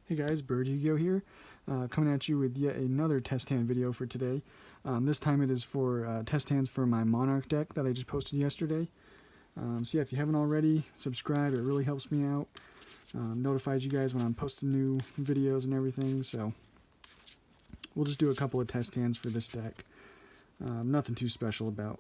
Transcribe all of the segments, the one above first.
Hey guys, Bird Yugioh here, coming at you with yet another test hand video for today. This time it is for test hands for my Monarch deck that I just posted yesterday. So yeah, if you haven't already, subscribe, it really helps me out. Notifies you guys when I'm posting new videos and everything, so we'll just do a couple of test hands for this deck. Nothing too special about,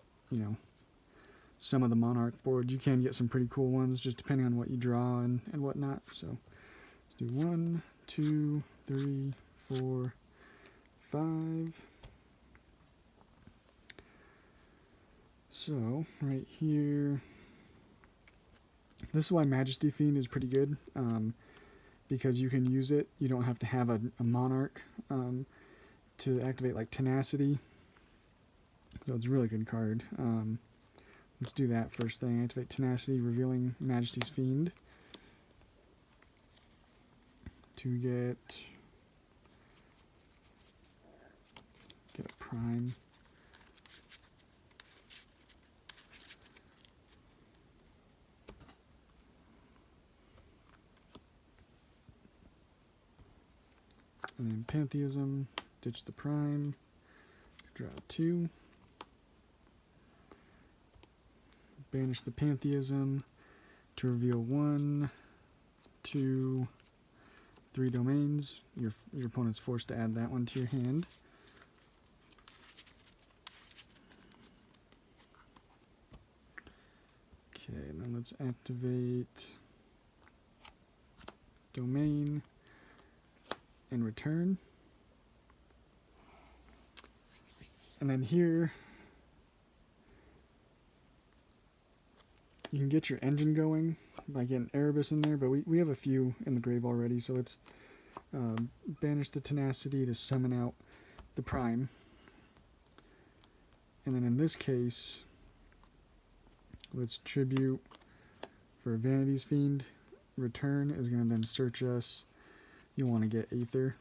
some of the Monarch boards. You can get some pretty cool ones, just depending on what you draw and whatnot, so let's do 1, 2, 3, 4, 5. So, right here, this is why Majesty Fiend is pretty good, because you can use it. You don't have to have a Monarch to activate like Tenacity, so it's a really good card. Let's do that first thing. Activate Tenacity, revealing Majesty's Fiend to get a prime. And then Pantheism, ditch the prime, draw 2. Banish the Pantheism to reveal 1, 2, 3 domains. Your opponent's forced to add that one to your hand. Okay, and then let's activate Domain and return. And then here, you can get your engine going by getting Erebus in there, but we have a few in the grave already, so let's banish the Tenacity to summon out the prime. And then in this case, let's tribute for Vanity's Fiend. Return is going to then search us. You'll want to get Aether.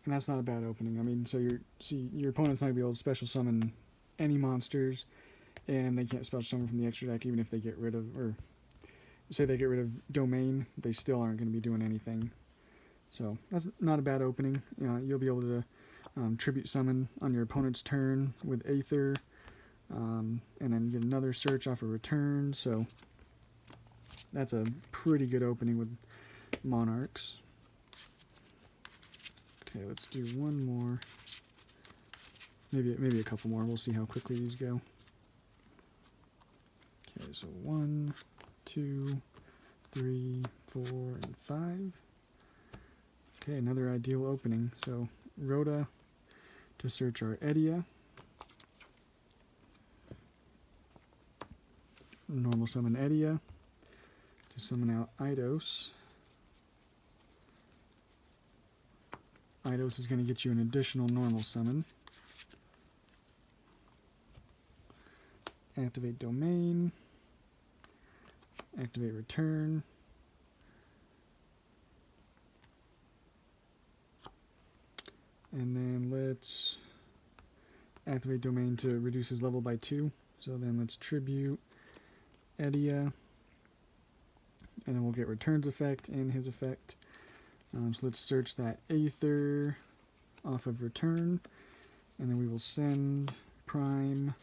And that's not a bad opening. I mean, so your opponent's not going to be able to special summon any monsters, and they can't special summon from the extra deck even if they get rid of, or say they get rid of Domain, they still aren't going to be doing anything. So that's not a bad opening. You'll be able to tribute summon on your opponent's turn with Aether, and then get another search off a return. So that's a pretty good opening with Monarchs. Okay, let's do one more. Maybe a couple more. We'll see how quickly these go. Okay, so 1, 2, 3, 4, and 5. Okay, another ideal opening. So Rhoda to search our Edia. Normal summon Edia to summon out Eidos. Eidos is going to get you an additional normal summon. Activate Domain. Activate Return. And then let's activate Domain to reduce his level by 2. So then let's tribute Edia. And then we'll get Return's effect and his effect. So let's search that Aether off of Return, and then we will send Prime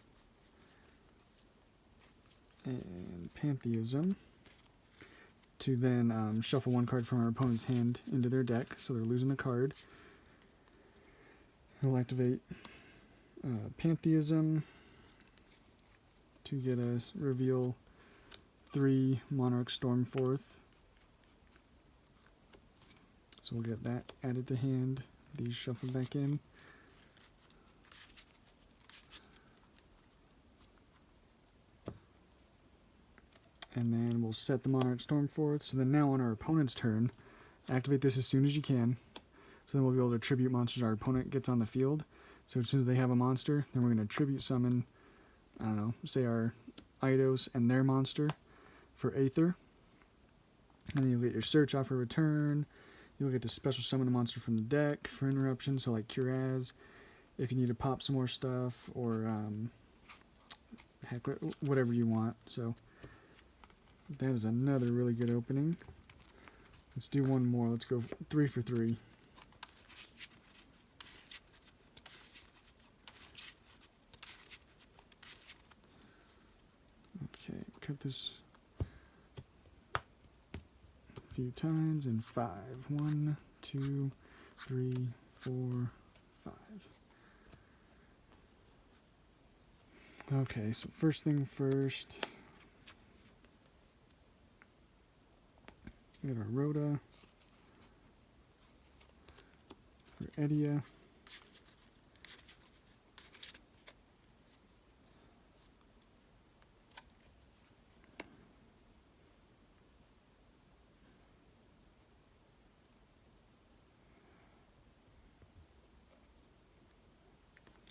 and Pantheism to then shuffle one card from our opponent's hand into their deck, so they're losing a card. We'll activate Pantheism to get us reveal 3 Monarch Stormforth. So we'll get that added to hand. These shuffled back in. And then we'll set the Monarch Stormforth. So then now on our opponent's turn, activate this as soon as you can. So then we'll be able to tribute monsters our opponent gets on the field. So as soon as they have a monster, then we're going to tribute summon, I don't know, say our Eidos and their monster for Aether. And then you'll get your search off a return. You'll get to special summon a monster from the deck for interruption, so like Curaz, if you need to pop some more stuff, or heck, whatever you want. So that is another really good opening. Let's do one more. Let's go 3 for 3. Okay, cut this a few times and 5. 1, 2, 3, 4, 5. Okay, so first thing first. We got our Rhoda for Yugioh.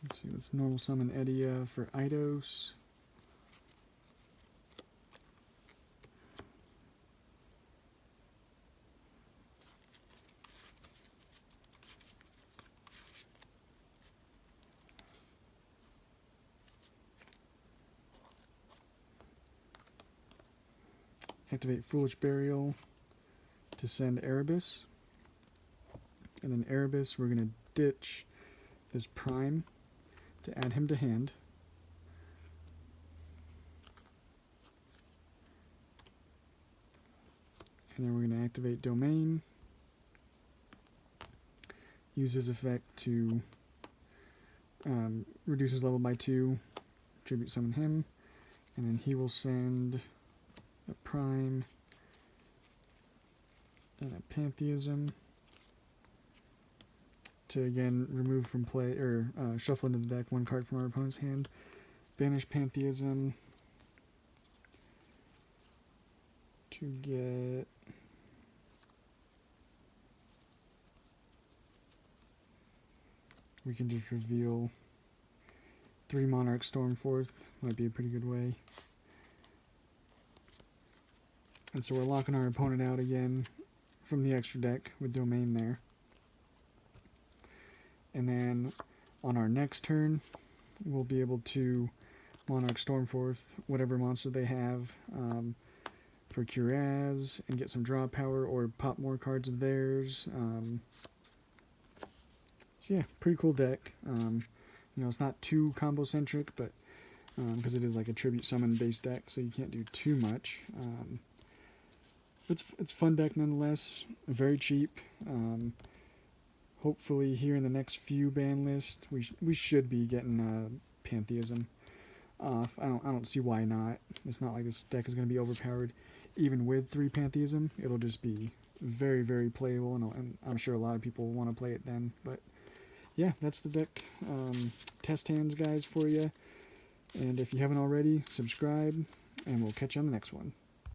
Let's see, let's normal summon Yugioh for Eidos. Activate Foolish Burial to send Erebus. And then Erebus, we're going to ditch this Prime to add him to hand. And then we're going to activate Domain. Use his effect to reduce his level by 2. Tribute summon him. And then he will send a Prime and a Pantheism to again remove from play, or shuffle into the deck 1 card from our opponent's hand. Banish Pantheism to get we can just reveal 3 Monarch Stormforth. Might be a pretty good way. And so we're locking our opponent out again from the extra deck with Domain there. And then on our next turn, we'll be able to Monarch Stormforth whatever monster they have for Curaz and get some draw power or pop more cards of theirs. So yeah, pretty cool deck. You know, it's not too combo centric, but because it is like a tribute summon based deck, so you can't do too much. It's fun deck nonetheless. Very cheap. Hopefully here in the next few ban lists, we should be getting Pantheism off. I don't see why not. It's not like this deck is going to be overpowered even with 3 Pantheism. It'll just be very, very playable, and I'm sure a lot of people will want to play it then. But yeah, that's the deck test hands, guys, for you. And if you haven't already, subscribe, and we'll catch you on the next one.